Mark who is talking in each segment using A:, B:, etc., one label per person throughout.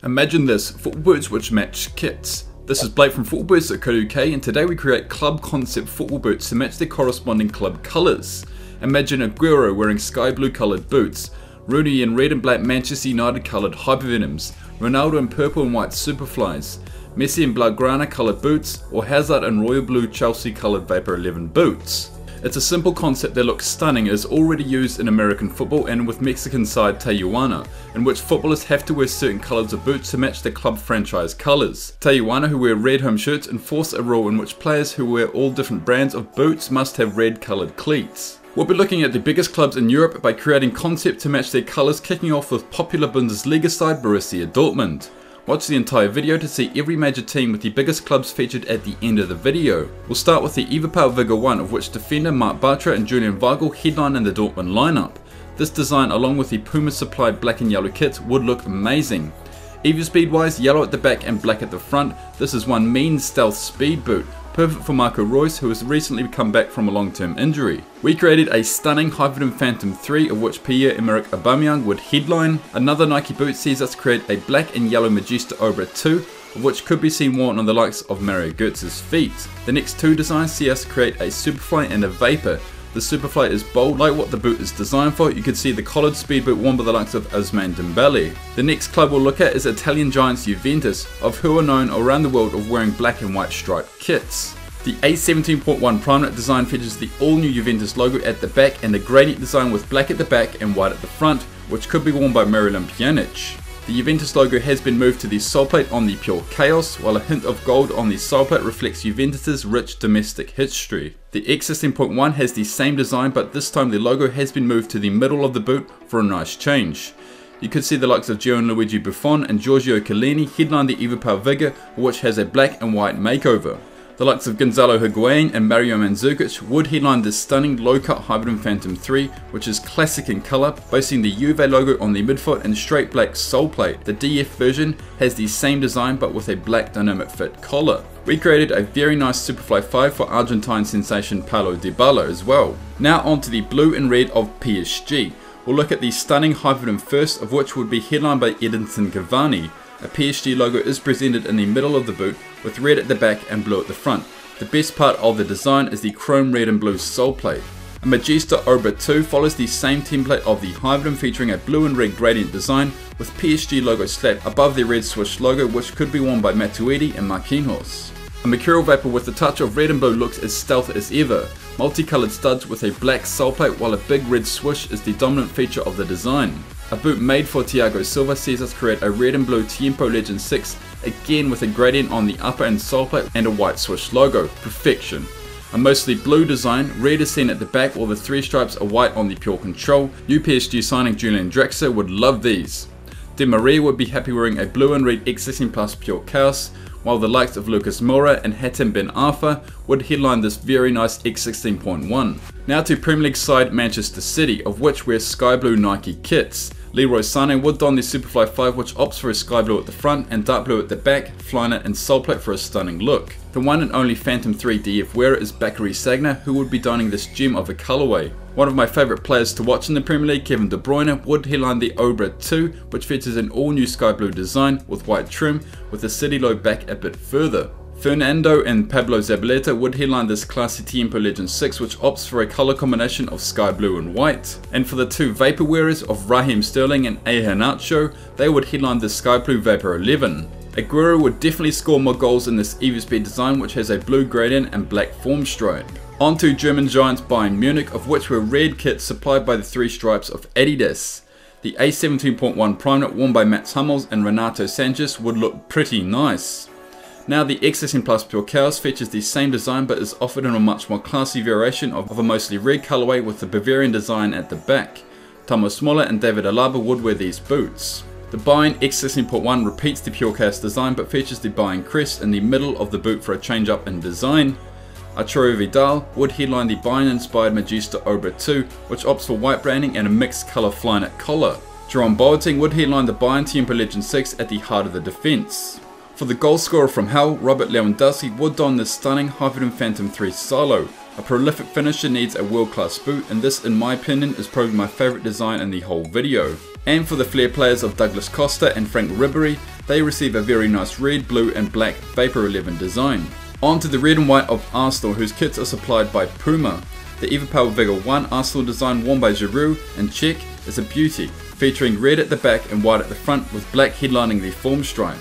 A: Imagine this, football boots which match kits. This is Blake from footballboots.co.uk and today we create club concept football boots to match their corresponding club colours. Imagine Aguero wearing sky blue coloured boots, Rooney in red and black Manchester United coloured Hypervenoms, Ronaldo in purple and white Superflies, Messi in Blaugrana coloured boots, or Hazard in royal blue Chelsea coloured Vapor 11 boots. It's a simple concept that looks stunning, is already used in American football and with Mexican side Tijuana, in which footballers have to wear certain colours of boots to match their club franchise colours. Tijuana, who wear red home shirts, enforce a rule in which players who wear all different brands of boots must have red coloured cleats. We'll be looking at the biggest clubs in Europe by creating concept to match their colours, kicking off with popular Bundesliga side Borussia Dortmund. Watch the entire video to see every major team with the biggest clubs featured at the end of the video. We'll start with the Everpower Vigor 1, of which defender Marc Bartra and Julian Weigl headline in the Dortmund lineup. This design, along with the Puma supplied black and yellow kits, would look amazing. Everspeed wise, yellow at the back and black at the front, this is one mean stealth speed boot, perfect for Marco Reus, who has recently come back from a long-term injury. We created a stunning Hypervenom Phantom 3, of which Pierre-Emerick Aubameyang would headline. Another Nike boot sees us create a black and yellow Magista Obra 2, of which could be seen worn on the likes of Mario Götze's feet. The next two designs see us create a Superfly and a Vapor. The Superfly is bold, like what the boot is designed for. You can see the collared speed boot worn by the likes of Ousmane Dembele. The next club we'll look at is Italian giants Juventus, of who are known around the world of wearing black and white striped kits. The A17.1 Primenet design features the all-new Juventus logo at the back and a gradient design with black at the back and white at the front, which could be worn by Miralem Pjanic. The Juventus logo has been moved to the sole plate on the Pure Chaos, while a hint of gold on the sole plate reflects Juventus' rich domestic history. The X16.1 has the same design, but this time the logo has been moved to the middle of the boot for a nice change. You could see the likes of Gianluigi Buffon and Giorgio Chiellini headline the Everpower Vigor, which has a black and white makeover. The likes of Gonzalo Higuain and Mario Mandzukic would headline this stunning low-cut Hypervenom Phantom 3, which is classic in colour, boasting the Juve logo on the midfoot and straight black sole plate. The DF version has the same design but with a black dynamic fit collar. We created a very nice Superfly 5 for Argentine sensation Paulo Dybala as well. Now on to the blue and red of PSG. We'll look at the stunning Hypervenom first, of which would be headlined by Edinson Cavani. A PSG logo is presented in the middle of the boot with red at the back and blue at the front. The best part of the design is the chrome red and blue sole plate. A Magista Obra 2 follows the same template of the Hypervenom, featuring a blue and red gradient design with PSG logo slapped above the red swoosh logo, which could be worn by Matuidi and Marquinhos. A Mercurial Vapor with a touch of red and blue looks as stealth as ever. Multicolored studs with a black sole plate, while a big red swoosh is the dominant feature of the design. A boot made for Thiago Silva sees us create a red and blue Tiempo Legend 6, again with a gradient on the upper and sole plate and a white swoosh logo. Perfection. A mostly blue design, red is seen at the back while the three stripes are white on the Pure Control. New PSG signing Julian Draxler would love these. Di Maria would be happy wearing a blue and red X16 Plus Pure Chaos, while the likes of Lucas Moura and Hatem Ben Arfa would headline this very nice X16.1. Now to Premier League side Manchester City, of which wear sky blue Nike kits. Leroy Sané would don the Superfly 5, which opts for a sky blue at the front and dark blue at the back, Flyknit and sole plate for a stunning look. The one and only Phantom 3 DF wearer is Bakary Sagna, who would be donning this gem of a colourway. One of my favourite players to watch in the Premier League, Kevin De Bruyne, would headline the Obra 2, which features an all new sky blue design with white trim with the City logo back a bit further. Fernando and Pablo Zabaleta would headline this classy Tiempo Legend 6, which opts for a colour combination of sky blue and white. And for the two Vapor wearers of Raheem Sterling and Iheanacho, they would headline the sky blue Vapor 11. Aguero would definitely score more goals in this Everspeed design, which has a blue gradient and black form stripe. On to German giants Bayern Munich, of which were red kits supplied by the three stripes of Adidas. The A17.1 Primenet worn by Mats Hummels and Renato Sanchez would look pretty nice. Now the X16 Plus Pure Chaos features the same design but is offered in a much more classy variation of a mostly red colourway with the Bavarian design at the back. Thomas Müller and David Alaba would wear these boots. The Bayern X16.1 repeats the Pure Chaos design but features the Bayern crest in the middle of the boot for a change up in design. Arturo Vidal would headline the Bayern inspired Magista Obra 2, which opts for white branding and a mixed colour Flyknit collar. Jerome Boateng would headline the Bayern Tiempo Legend 6 at the heart of the defence. For the goal scorer from Hull, Robert Lewandowski would don this stunning Hypervenom Phantom 3 Solo. A prolific finisher needs a world-class boot, and this in my opinion is probably my favourite design in the whole video. And for the flair players of Douglas Costa and Frank Ribery, they receive a very nice red, blue and black Vapor 11 design. On to the red and white of Arsenal, whose kits are supplied by Puma. The Everpower Vigor 1 Arsenal design worn by Giroud and Cech is a beauty, featuring red at the back and white at the front with black headlining the form stripe.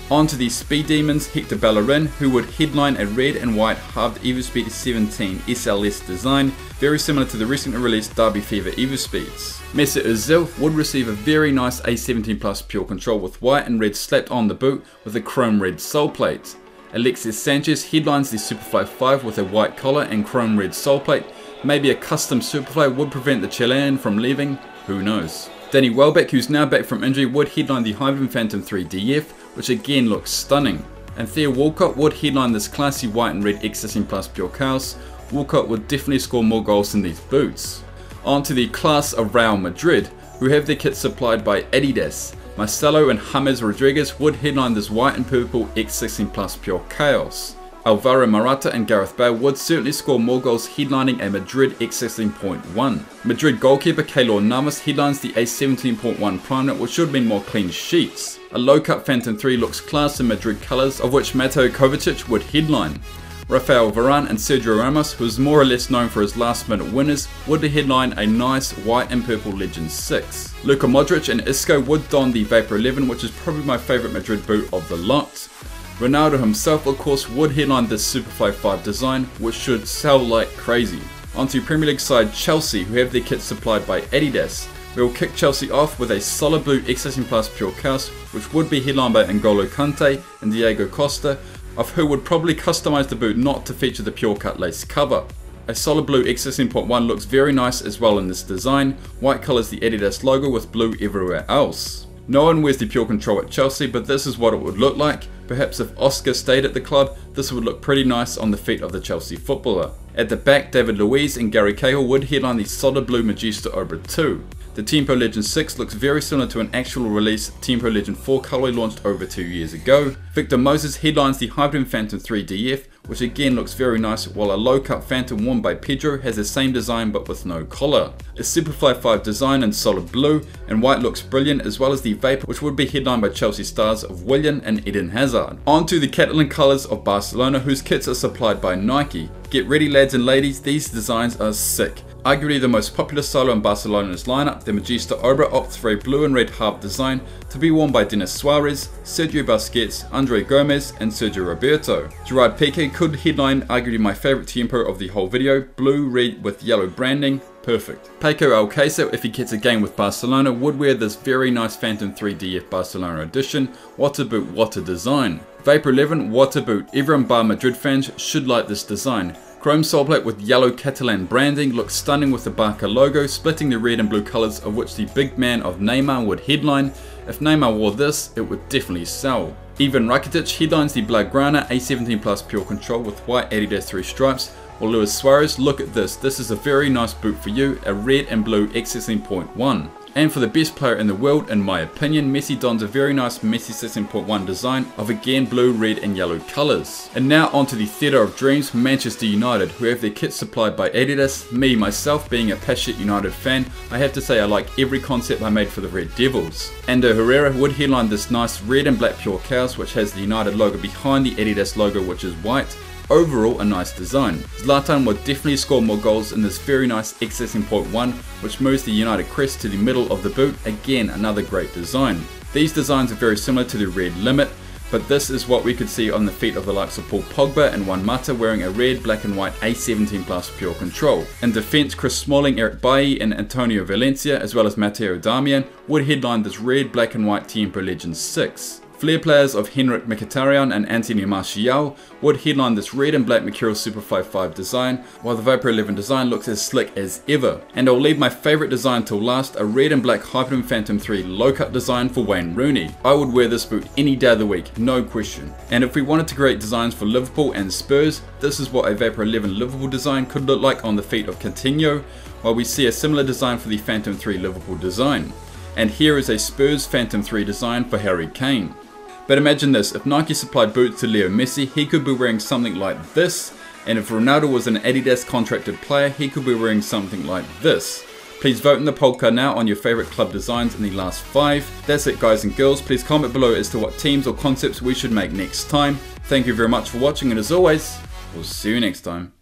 A: On to the Speed Demons Hector Bellerin, who would headline a red and white halved Everspeed 17 SLS design, very similar to the recently released Derby Fever Everspeeds. Mesut Ozil would receive a very nice A17 Plus pure control with white and red slapped on the boot with a chrome red sole plate. Alexis Sanchez headlines the Superfly 5 with a white collar and chrome red sole plate. Maybe a custom Superfly would prevent the Chilean from leaving, who knows. Danny Welbeck, who's now back from injury, would headline the Hybrid Phantom 3 DF, which again looks stunning. And Theo Walcott would headline this classy white and red X16 Plus Pure Chaos. Walcott would definitely score more goals than these boots. On to the class of Real Madrid, who have their kits supplied by Adidas. Marcelo and James Rodriguez would headline this white and purple X16 Plus Pure Chaos. Alvaro Morata and Gareth Bale would certainly score more goals headlining a Madrid X16.1. Madrid goalkeeper Keylor Navas headlines the A17.1 Prime, which should mean more clean sheets. A low-cut Phantom 3 looks class in Madrid colours, of which Mateo Kovacic would headline. Rafael Varane and Sergio Ramos, who is more or less known for his last-minute winners, would headline a nice white and purple Legends 6. Luka Modric and Isco would don the Vapor 11, which is probably my favourite Madrid boot of the lot. Ronaldo himself, of course, would headline this Superfly 5 design, which should sell like crazy. Onto Premier League side Chelsea, who have their kits supplied by Adidas. We will kick Chelsea off with a solid blue X16 Plus Pure Chaos, which would be headlined by N'Golo Kante and Diego Costa, of who would probably customise the boot not to feature the pure cut lace cover. A solid blue X16.1 looks very nice as well in this design. White colours the Adidas logo with blue everywhere else. No one wears the pure control at Chelsea, but this is what it would look like. Perhaps if Oscar stayed at the club, this would look pretty nice on the feet of the Chelsea footballer. At the back, David Luiz and Gary Cahill would headline the solid blue Magista Obra 2. The Tempo Legend 6 looks very similar to an actual release Tempo Legend 4 colorway launched over 2 years ago. Victor Moses headlines the Hybrid Phantom 3 DF, which again looks very nice, while a low cut Phantom worn by Pedro has the same design but with no collar. A Superfly 5 design in solid blue and white looks brilliant, as well as the Vapor, which would be headlined by Chelsea stars of Willian and Eden Hazard. On to the Catalan colours of Barcelona, whose kits are supplied by Nike. Get ready lads and ladies, these designs are sick. Arguably the most popular solo in Barcelona's lineup, the Magista Obra opts for a blue and red half design to be worn by Denis Suarez, Sergio Busquets, Andre Gomez and Sergio Roberto. Gerard Piqué could headline arguably my favourite tempo of the whole video, blue, red with yellow branding, perfect. Paco Alcácer, if he gets a game with Barcelona, would wear this very nice Phantom 3 DF Barcelona edition. What a boot, what a design. Vapor 11, what a boot. Everyone bar Madrid fans should like this design. Chrome sole plate with yellow Catalan branding looks stunning with the Barca logo splitting the red and blue colours, of which the big man of Neymar would headline. If Neymar wore this, it would definitely sell. Ivan Rakitic headlines the Blaugrana A17 Plus Pure Control with white Adidas 3 stripes, while Luis Suarez, look at this, this is a very nice boot for you, a red and blue X16.1. And for the best player in the world, in my opinion, Messi dons a very nice Messi 16.1 design of again blue, red and yellow colours. And now onto the Theatre of Dreams, Manchester United, who have their kits supplied by Adidas. Me, myself, being a passionate United fan, I have to say I like every concept I made for the Red Devils. Ander Herrera would headline this nice red and black Pure Chaos, which has the United logo behind the Adidas logo, which is white. Overall a nice design. Zlatan would definitely score more goals in this very nice X16.1, which moves the United crest to the middle of the boot, again another great design. These designs are very similar to the red limit, but this is what we could see on the feet of the likes of Paul Pogba and Juan Mata wearing a red, black and white A17 Plus Pure Control. In defence, Chris Smalling, Eric Bailly and Antonio Valencia, as well as Matteo Darmian, would headline this red, black and white Tempo Legends 6. Flair players of Henrik Mkhitaryan and Anthony Martial would headline this red and black Mercurial Superfly 5 design, while the Vapor 11 design looks as slick as ever. And I'll leave my favourite design till last, a red and black Hyperdome Phantom 3 low cut design for Wayne Rooney. I would wear this boot any day of the week, no question. And if we wanted to create designs for Liverpool and Spurs, this is what a Vapor 11 Liverpool design could look like on the feet of Coutinho, while we see a similar design for the Phantom 3 Liverpool design. And here is a Spurs Phantom 3 design for Harry Kane. But imagine this, if Nike supplied boots to Leo Messi, he could be wearing something like this, and if Ronaldo was an Adidas contracted player, he could be wearing something like this. Please vote in the poll card now on your favourite club designs in the last 5. That's it guys and girls, please comment below as to what teams or concepts we should make next time. Thank you very much for watching, and as always, we'll see you next time.